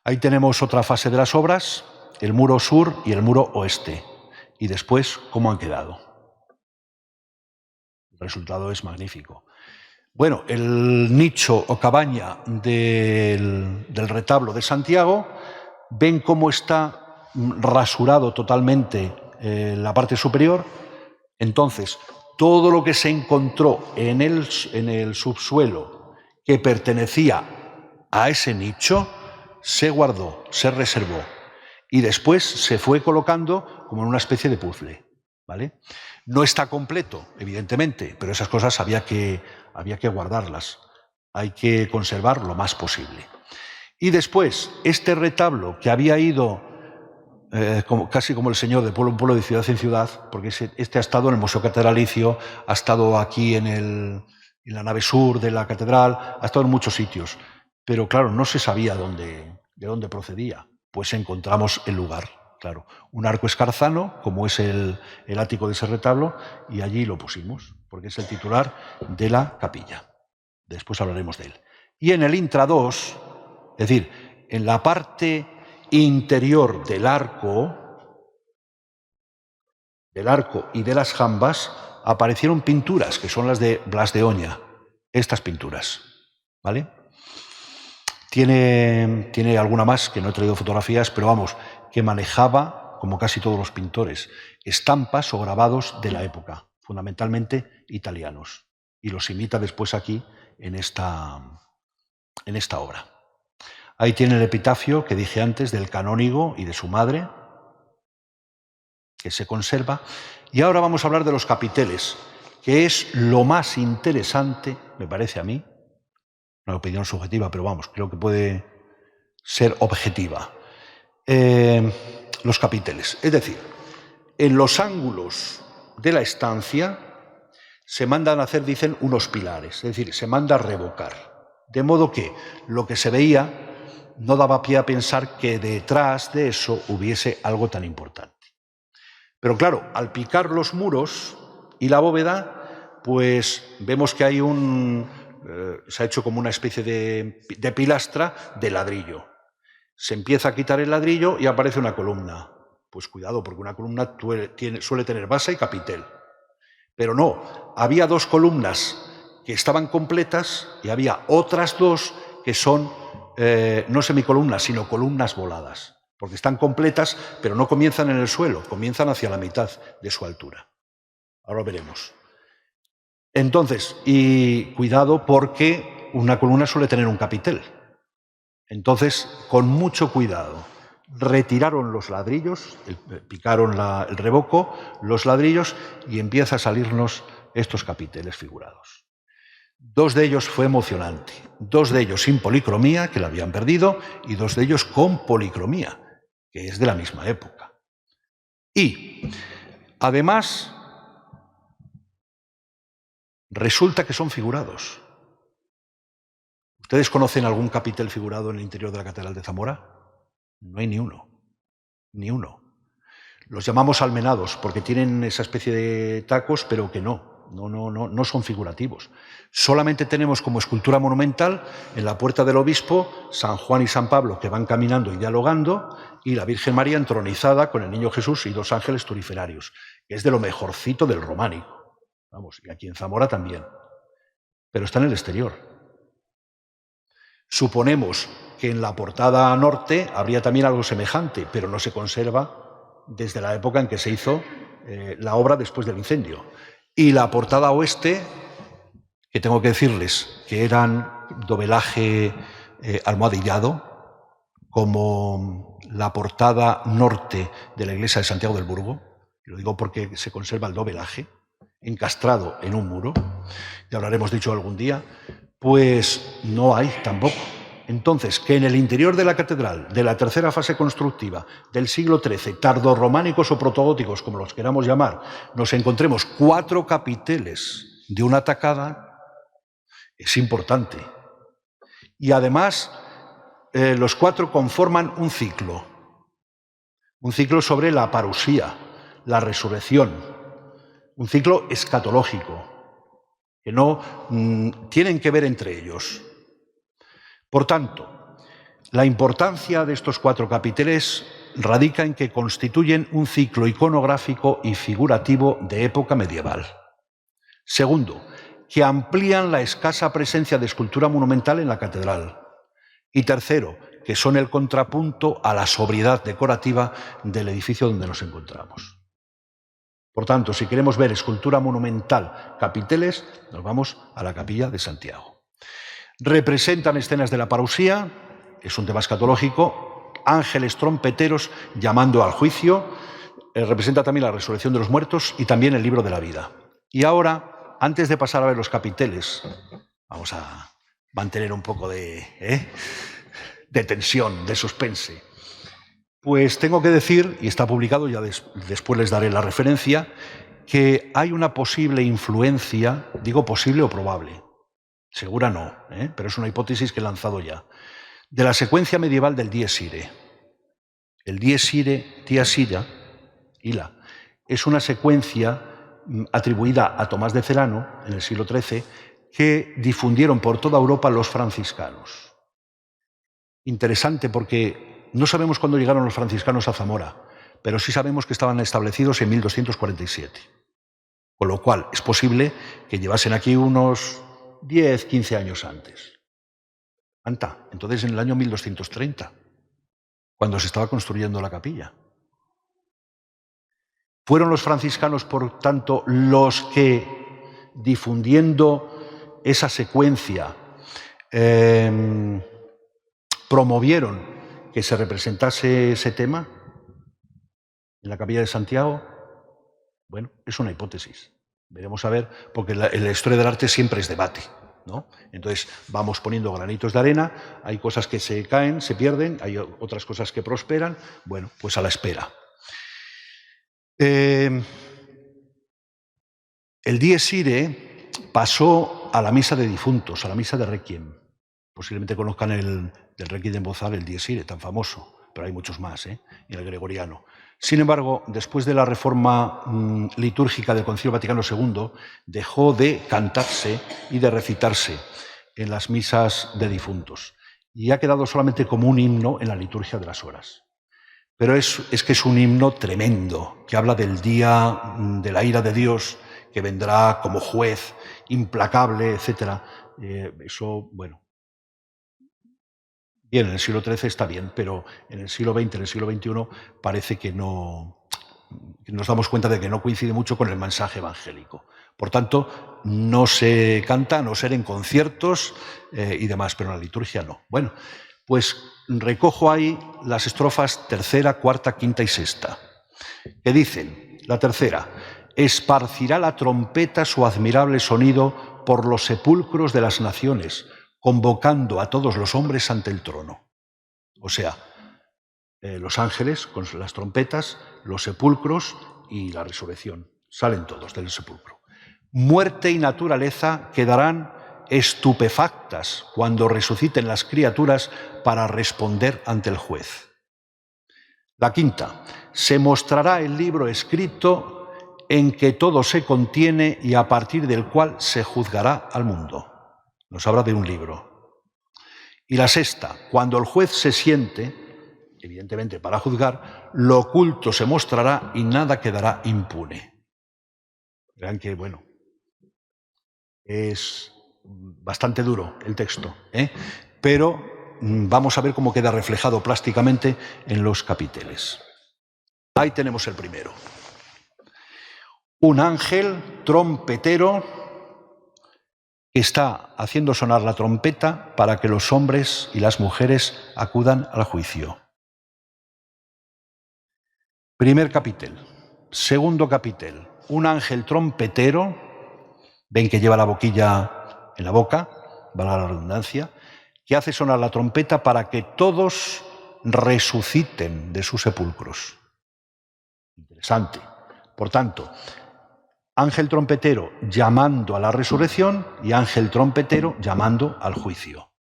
Ahí tenemos otra fase de las obras, el muro sur y el muro oeste, y después cómo han quedado. El resultado es magnífico. Bueno, el nicho o cabaña del retablo de Santiago, ven cómo está rasurado totalmente la parte superior. Entonces, todo lo que se encontró en el subsuelo que pertenecía a ese nicho se guardó, se reservó y después se fue colocando como en una especie de puzzle, ¿vale? No está completo, evidentemente, pero esas cosas había que guardarlas, hay que conservar lo más posible. Y después, este retablo que había ido casi como el Señor, de pueblo en pueblo, de ciudad en ciudad, porque este ha estado en el Museo Catedralicio, ha estado aquí en la nave sur de la catedral, ha estado en muchos sitios, pero claro, no se sabía de dónde procedía. Pues encontramos el lugar, claro, un arco escarzano, como es el ático de ese retablo, y allí lo pusimos, porque es el titular de la capilla. Después hablaremos de él. Y en el intradós, es decir, en la parte interior del arco y de las jambas, aparecieron pinturas, que son las de Blas de Oña, estas pinturas, ¿vale? Tiene alguna más, que no he traído fotografías, pero vamos, que manejaba, como casi todos los pintores, estampas o grabados de la época, fundamentalmente italianos, y los imita después aquí en esta obra. Ahí tiene el epitafio que dije antes del canónigo y de su madre, que se conserva. Y ahora vamos a hablar de los capiteles, que es lo más interesante, me parece a mí, una opinión subjetiva, pero vamos, creo que puede ser objetiva. Los capiteles, es decir, en los ángulos de la estancia se mandan a hacer, dicen, unos pilares, es decir, se manda a revocar, de modo que lo que se veía no daba pie a pensar que detrás de eso hubiese algo tan importante. Pero claro, al picar los muros y la bóveda, pues vemos que hay se ha hecho como una especie de pilastra de ladrillo. Se empieza a quitar el ladrillo y aparece una columna. Pues cuidado, porque una columna suele tener base y capitel. Pero no, había dos columnas que estaban completas y había otras dos que son no semicolumnas, sino columnas voladas, porque están completas, pero no comienzan en el suelo, comienzan hacia la mitad de su altura. Ahora lo veremos. Entonces, y cuidado porque una columna suele tener un capitel. Entonces, con mucho cuidado, retiraron los ladrillos, picaron el revoco, los ladrillos, y empieza a salirnos estos capiteles figurados. Dos de ellos fue emocionante, dos de ellos sin policromía, que la habían perdido, y dos de ellos con policromía, que es de la misma época. Y, además, resulta que son figurados. ¿Ustedes conocen algún capitel figurado en el interior de la Catedral de Zamora? No hay ni uno, ni uno. Los llamamos almenados porque tienen esa especie de tacos, pero que no son figurativos. Solamente tenemos como escultura monumental en la puerta del obispo San Juan y San Pablo que van caminando y dialogando, y la Virgen María entronizada con el Niño Jesús y dos ángeles turiferarios, que es de lo mejorcito del románico. Vamos, y aquí en Zamora también. Pero está en el exterior. Suponemos que en la portada norte habría también algo semejante, pero no se conserva desde la época en que se hizo la obra después del incendio. Y la portada oeste, que tengo que decirles que eran dobelaje almohadillado, como la portada norte de la iglesia de Santiago del Burgo, lo digo porque se conserva el dobelaje, encastrado en un muro, ya lo habremos dicho algún día, pues no hay tampoco. Entonces, que en el interior de la catedral, de la tercera fase constructiva del siglo XIII, tardorrománicos o protogóticos, como los queramos llamar, nos encontremos 4 capiteles de una tacada, es importante. Y además, los 4 conforman un ciclo sobre la parusía, la resurrección, un ciclo escatológico, que no tienen que ver entre ellos. Por tanto, la importancia de estos 4 capiteles radica en que constituyen un ciclo iconográfico y figurativo de época medieval. Segundo, que amplían la escasa presencia de escultura monumental en la catedral. Y tercero, que son el contrapunto a la sobriedad decorativa del edificio donde nos encontramos. Por tanto, si queremos ver escultura monumental, capiteles, nos vamos a la Capilla de Santiago. Representan escenas de la parusía, es un tema escatológico, ángeles trompeteros llamando al juicio, representa también la resurrección de los muertos y también el libro de la vida. Y ahora, antes de pasar a ver los capiteles, vamos a mantener un poco de tensión, de suspense. Pues tengo que decir, y está publicado, ya después les daré la referencia, que hay una posible influencia, digo posible o probable, segura no, pero es una hipótesis que he lanzado ya, de la secuencia medieval del Dies Irae. El Dies Irae, es una secuencia atribuida a Tomás de Celano, en el siglo XIII, que difundieron por toda Europa los franciscanos. Interesante porque no sabemos cuándo llegaron los franciscanos a Zamora, pero sí sabemos que estaban establecidos en 1247. Con lo cual es posible que llevasen aquí unos 10, 15 años antes. Entonces en el año 1230, cuando se estaba construyendo la capilla. Fueron los franciscanos, por tanto, los que, difundiendo esa secuencia, promovieron que se representase ese tema en la Capilla de Santiago. Bueno, es una hipótesis. Veremos a ver, porque en la historia del arte siempre es debate, ¿no? Entonces vamos poniendo granitos de arena, hay cosas que se caen, se pierden, hay otras cosas que prosperan. Bueno, pues a la espera. El Dies Irae pasó a la misa de difuntos, a la misa de Requiem. Posiblemente conozcan del Requiem de Mozart, el Dies Irae, tan famoso, pero hay muchos más, y el gregoriano. Sin embargo, después de la reforma litúrgica del Concilio Vaticano II, dejó de cantarse y de recitarse en las misas de difuntos, y ha quedado solamente como un himno en la liturgia de las horas. Pero es que es un himno tremendo, que habla del día de la ira de Dios, que vendrá como juez implacable, etc. Eso, bueno, bien, en el siglo XIII está bien, pero en el siglo XX, en el siglo XXI, parece que no, nos damos cuenta de que no coincide mucho con el mensaje evangélico. Por tanto, no se canta, a no ser en conciertos y demás, pero en la liturgia no. Bueno, pues recojo ahí las estrofas tercera, cuarta, quinta y sexta, que dicen, la tercera: esparcirá la trompeta su admirable sonido por los sepulcros de las naciones, convocando a todos los hombres ante el trono. O sea, los ángeles con las trompetas, los sepulcros y la resurrección. Salen todos del sepulcro. Muerte y naturaleza quedarán estupefactas cuando resuciten las criaturas para responder ante el juez. La quinta, se mostrará el libro escrito en que todo se contiene y a partir del cual se juzgará al mundo. Nos habla de un libro. Y la sexta, cuando el juez se siente, evidentemente para juzgar, lo oculto se mostrará y nada quedará impune. Vean que, bueno, es bastante duro el texto, pero vamos a ver cómo queda reflejado plásticamente en los capiteles. Ahí tenemos el primero. Un ángel trompetero que está haciendo sonar la trompeta para que los hombres y las mujeres acudan al juicio. Primer capitel. Segundo capitel. Un ángel trompetero, ven que lleva la boquilla en la boca, valga la redundancia, que hace sonar la trompeta para que todos resuciten de sus sepulcros. Interesante. Por tanto, ángel trompetero llamando a la resurrección y ángel trompetero llamando al juicio.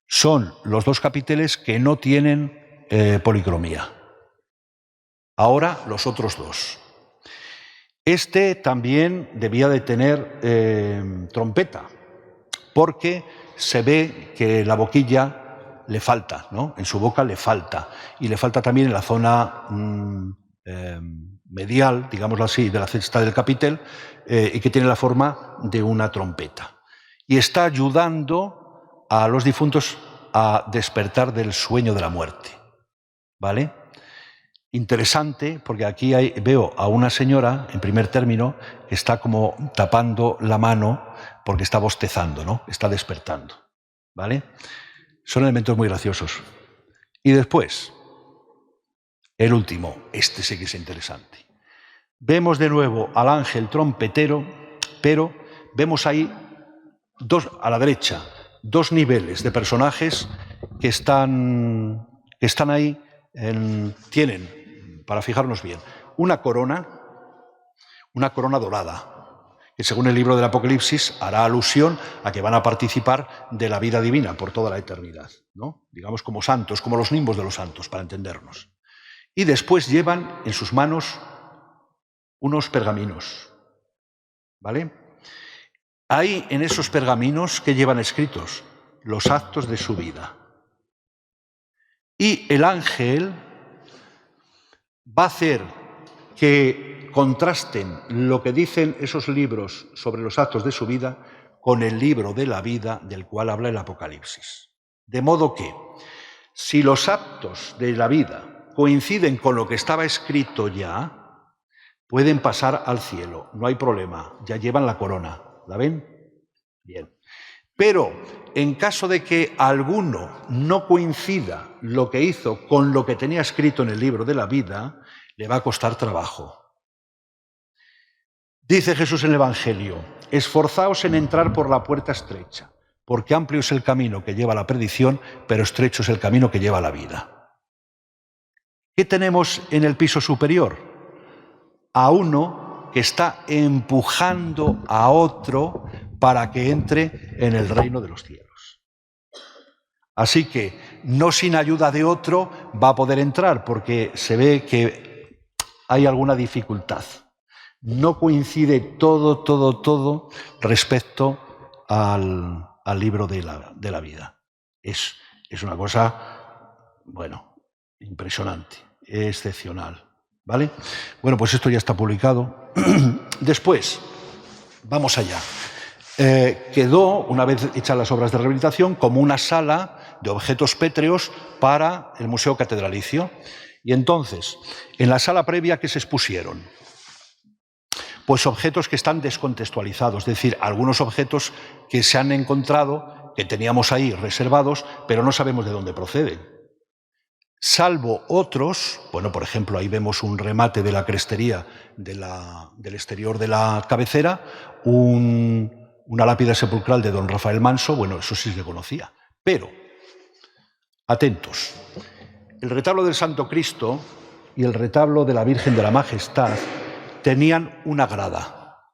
Son los dos capiteles que no tienen policromía. Ahora los otros dos. Este también debía de tener trompeta, porque se ve que la boquilla le falta, ¿no? En su boca le falta, y le falta también en la zona medial, digámoslo así, de la cesta del capitel, y que tiene la forma de una trompeta. Y está ayudando a los difuntos a despertar del sueño de la muerte, ¿vale? Interesante, porque aquí veo a una señora, en primer término, que está como tapando la mano porque está bostezando, ¿no? Está despertando, ¿vale? Son elementos muy graciosos. Y después, el último, este sí que es interesante. Vemos de nuevo al ángel trompetero, pero vemos ahí a la derecha, dos niveles de personajes que están ahí, tienen, para fijarnos bien, una corona dorada, que según el libro del Apocalipsis hará alusión a que van a participar de la vida divina por toda la eternidad, ¿no? Digamos como santos, como los nimbos de los santos, para entendernos. Y después llevan en sus manos unos pergaminos, ¿vale? Hay en esos pergaminos que llevan escritos los actos de su vida. Y el ángel va a hacer que contrasten lo que dicen esos libros sobre los actos de su vida con el libro de la vida del cual habla el Apocalipsis. De modo que, si los actos de la vida coinciden con lo que estaba escrito ya, pueden pasar al cielo, no hay problema, ya llevan la corona. ¿La ven? Bien. Pero en caso de que alguno no coincida lo que hizo con lo que tenía escrito en el libro de la vida, le va a costar trabajo. Dice Jesús en el Evangelio: esforzaos en entrar por la puerta estrecha, porque amplio es el camino que lleva a la perdición, pero estrecho es el camino que lleva a la vida. ¿Qué tenemos en el piso superior? A uno que está empujando a otro para que entre en el reino de los cielos. Así que no sin ayuda de otro va a poder entrar, porque se ve que hay alguna dificultad. No coincide todo respecto al libro de la vida. Es una cosa, bueno, impresionante, excepcional, ¿vale? Bueno, pues esto ya está publicado. Después, vamos allá. Quedó, una vez hechas las obras de rehabilitación, como una sala de objetos pétreos para el Museo Catedralicio. Y entonces, en la sala previa, ¿qué se expusieron? Pues objetos que están descontextualizados, es decir, algunos objetos que se han encontrado, que teníamos ahí reservados, pero no sabemos de dónde proceden. Salvo otros, bueno, por ejemplo, ahí vemos un remate de la crestería del exterior de la cabecera, una lápida sepulcral de don Rafael Manso, bueno, eso sí se conocía. Pero, atentos, el retablo del Santo Cristo y el retablo de la Virgen de la Majestad tenían una grada,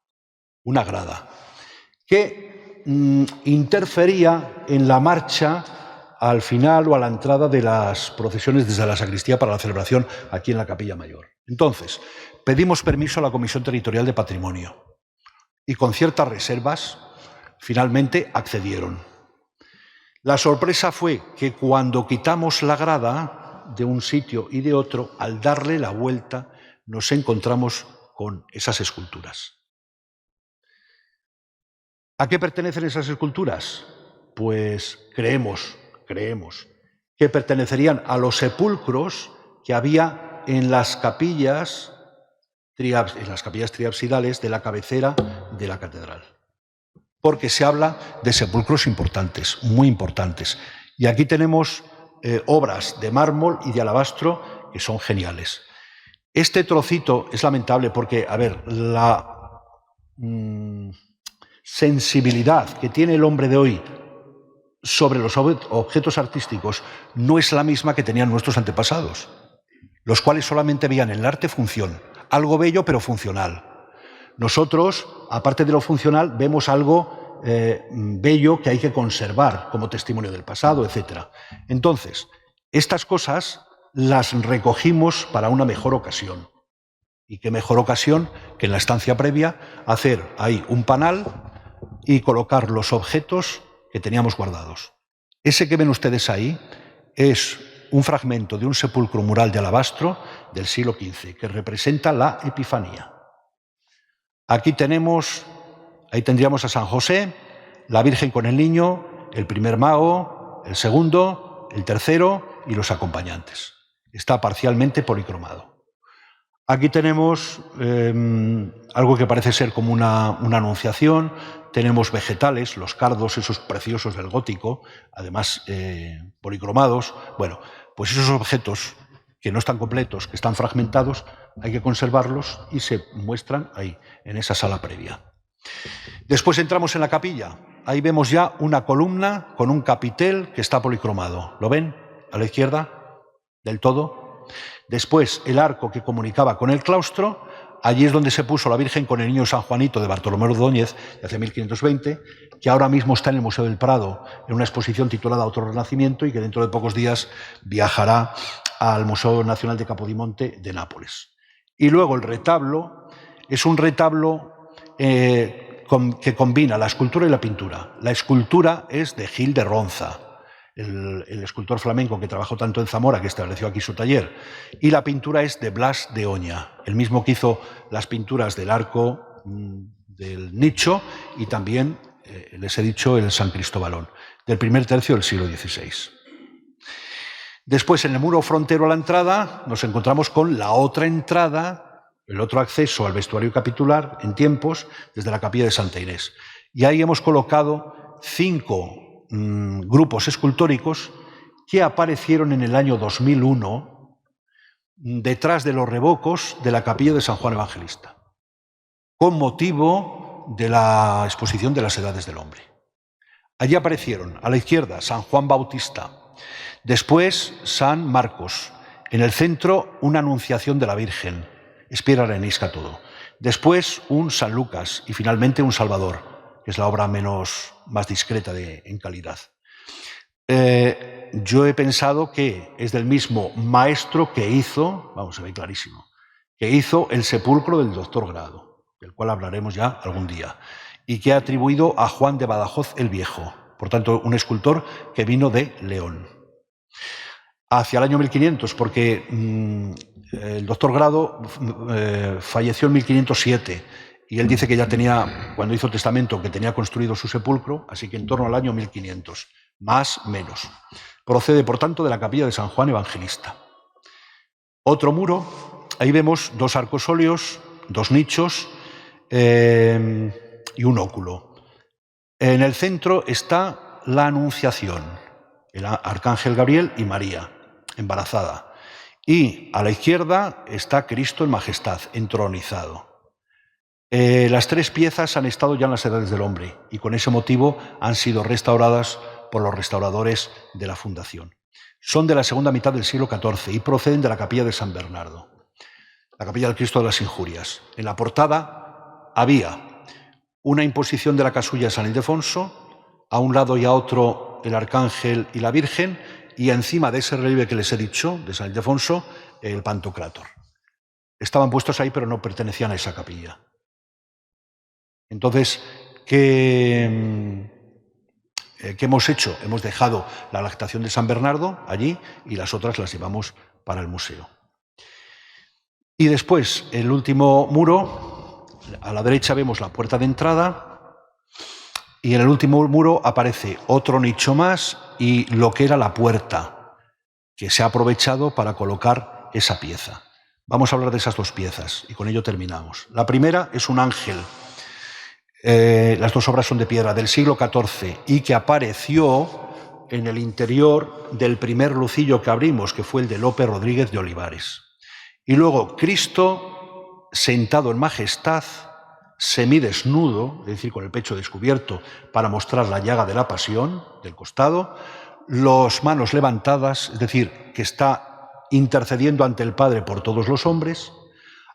que interfería en la marcha al final o a la entrada de las procesiones desde la sacristía para la celebración aquí en la Capilla Mayor. Entonces, pedimos permiso a la Comisión Territorial de Patrimonio y con ciertas reservas, finalmente accedieron. La sorpresa fue que cuando quitamos la grada de un sitio y de otro, al darle la vuelta, nos encontramos con esas esculturas. ¿A qué pertenecen esas esculturas? Pues creemos que pertenecerían a los sepulcros que había en las capillas triabsidales de la cabecera de la catedral. Porque se habla de sepulcros importantes, muy importantes. Y aquí tenemos obras de mármol y de alabastro que son geniales. Este trocito es lamentable porque, a ver, la sensibilidad que tiene el hombre de hoy sobre los objetos artísticos no es la misma que tenían nuestros antepasados, los cuales solamente veían en el arte función, algo bello pero funcional. Nosotros, aparte de lo funcional, vemos algo bello que hay que conservar como testimonio del pasado, etc. Entonces, estas cosas las recogimos para una mejor ocasión. Y qué mejor ocasión que en la estancia previa hacer ahí un panal y colocar los objetos que teníamos guardados. Ese que ven ustedes ahí es un fragmento de un sepulcro mural de alabastro del siglo XV que representa la Epifanía. Aquí ahí tendríamos a San José, la Virgen con el Niño, el primer mago, el segundo, el tercero y los acompañantes. Está parcialmente policromado. Aquí tenemos algo que parece ser como una anunciación. Tenemos vegetales, los cardos, esos preciosos del gótico, además policromados. Bueno, pues esos objetos que no están completos, que están fragmentados, hay que conservarlos y se muestran ahí, en esa sala previa. Después entramos en la capilla. Ahí vemos ya una columna con un capitel que está policromado. ¿Lo ven? A la izquierda, del todo. Después, el arco que comunicaba con el claustro. Allí es donde se puso la Virgen con el Niño San Juanito de Bartolomé Ordóñez, de hace 1520, que ahora mismo está en el Museo del Prado, en una exposición titulada Otro Renacimiento, y que dentro de pocos días viajará al Museo Nacional de Capodimonte de Nápoles. Y luego el retablo es un retablo que combina la escultura y la pintura. La escultura es de Gil de Ronza, el escultor flamenco que trabajó tanto en Zamora, que estableció aquí su taller, y la pintura es de Blas de Oña, el mismo que hizo las pinturas del arco del nicho y también, les he dicho, el San Cristóbalón, del primer tercio del siglo XVI. Después, en el muro frontero a la entrada, nos encontramos con la otra entrada, el otro acceso al vestuario capitular en tiempos, desde la capilla de Santa Inés. Y ahí hemos colocado 5 grupos escultóricos que aparecieron en el año 2001 detrás de los revocos de la capilla de San Juan Evangelista, con motivo de la exposición de las edades del hombre. Allí aparecieron, a la izquierda, San Juan Bautista, después San Marcos, en el centro una Anunciación de la Virgen, Espiera arenisca todo, después un San Lucas y finalmente un Salvador, que es la obra más discreta en calidad. Yo he pensado que es del mismo maestro que hizo, vamos, se ve clarísimo, que hizo el sepulcro del Doctor Grado, del cual hablaremos ya algún día, y que ha atribuido a Juan de Badajoz el Viejo, por tanto, un escultor que vino de León. Hacia el año 1500, porque el Doctor Grado falleció en 1507, y él dice que ya tenía, cuando hizo el testamento, que tenía construido su sepulcro, así que en torno al año 1500, más menos. Procede, por tanto, de la capilla de San Juan Evangelista. Otro muro, ahí vemos 2 arcosolios, 2 nichos y un óculo. En el centro está la Anunciación, el arcángel Gabriel y María, embarazada. Y a la izquierda está Cristo en majestad, entronizado. Las 3 piezas han estado ya en las edades del hombre y con ese motivo han sido restauradas por los restauradores de la Fundación. Son de la segunda mitad del siglo XIV y proceden de la capilla de San Bernardo, la capilla del Cristo de las Injurias. En la portada había una imposición de la casulla de San Ildefonso, a un lado y a otro el arcángel y la Virgen, y encima de ese relieve que les he dicho, de San Ildefonso, el Pantocrátor. Estaban puestos ahí, pero no pertenecían a esa capilla. Entonces, ¿qué hemos hecho? Hemos dejado la lactación de San Bernardo allí y las otras las llevamos para el museo. Y después, el último muro, a la derecha vemos la puerta de entrada y en el último muro aparece otro nicho más y lo que era la puerta, que se ha aprovechado para colocar esa pieza. Vamos a hablar de esas dos piezas y con ello terminamos. La primera es un ángel. Las dos obras son de piedra del siglo XIV y que apareció en el interior del primer lucillo que abrimos, que fue el de Lope Rodríguez de Olivares. Y luego Cristo sentado en majestad, semidesnudo, es decir, con el pecho descubierto para mostrar la llaga de la pasión del costado, las manos levantadas, es decir, que está intercediendo ante el Padre por todos los hombres,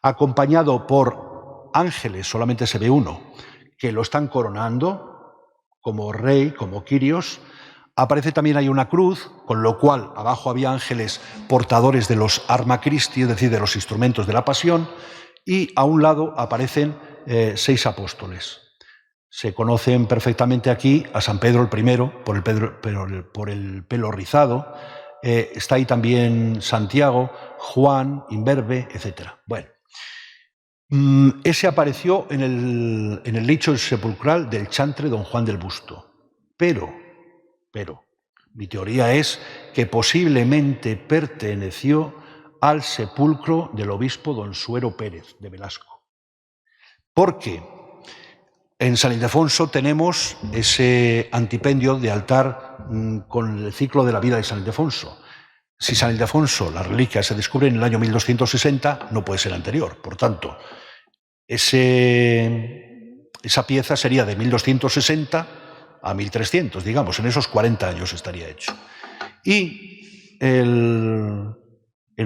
acompañado por ángeles, solamente se ve uno, que lo están coronando como rey, como Kyrios. Aparece también ahí una cruz, con lo cual abajo había ángeles portadores de los Arma Christi, es decir, de los instrumentos de la pasión, y a un lado aparecen 6 apóstoles. Se conocen perfectamente aquí a San Pedro el primero, por el pelo rizado. Está ahí también Santiago, Juan, Imberbe, etc. Bueno, ese apareció en el lecho sepulcral del chantre don Juan del Busto. Pero, mi teoría es que posiblemente perteneció al sepulcro del obispo don Suero Pérez de Velasco. Porque en San Ildefonso tenemos ese antipendio de altar con el ciclo de la vida de San Ildefonso. Si San Ildefonso, la reliquia, se descubre en el año 1260, no puede ser anterior. Por tanto, esa pieza sería de 1260 a 1300, digamos, en esos 40 años estaría hecho. Y el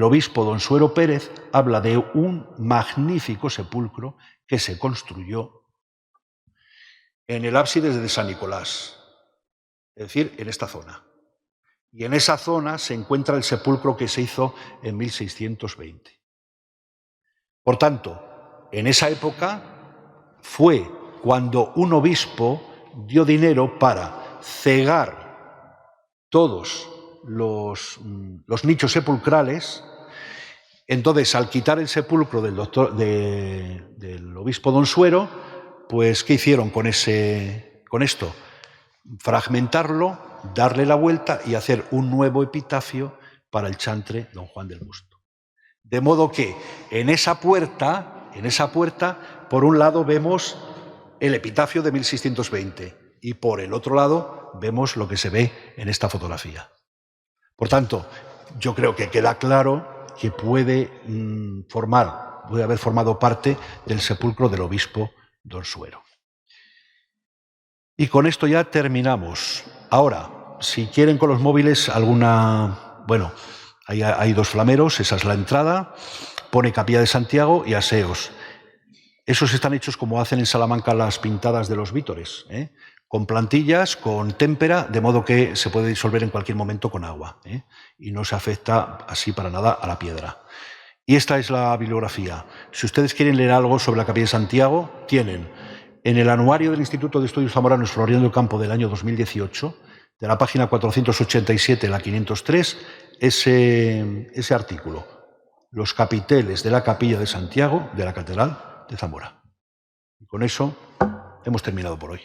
obispo don Suero Pérez habla de un magnífico sepulcro que se construyó en el ábside de San Nicolás, es decir, en esta zona. Y en esa zona se encuentra el sepulcro que se hizo en 1620. Por tanto, en esa época fue cuando un obispo dio dinero para cegar todos los nichos sepulcrales. Entonces, al quitar el sepulcro del obispo don Suero, pues, ¿qué hicieron con esto? Fragmentarlo, darle la vuelta y hacer un nuevo epitafio para el chantre don Juan del Busto. De modo que en esa puerta, por un lado vemos el epitafio de 1620 y por el otro lado vemos lo que se ve en esta fotografía. Por tanto, yo creo que queda claro que puede haber formado parte del sepulcro del obispo don Suero. Y con esto ya terminamos. Ahora, si quieren con los móviles bueno, hay 2 flameros, esa es la entrada, pone Capilla de Santiago y aseos. Esos están hechos como hacen en Salamanca las pintadas de los vítores, con plantillas, con témpera, de modo que se puede disolver en cualquier momento con agua, y no se afecta así para nada a la piedra. Y esta es la bibliografía. Si ustedes quieren leer algo sobre la Capilla de Santiago, tienen en el anuario del Instituto de Estudios Zamoranos Floriano del Campo del año 2018, de la página 487 a la 503, ese artículo, los capiteles de la Capilla de Santiago de la Catedral de Zamora. Y con eso hemos terminado por hoy.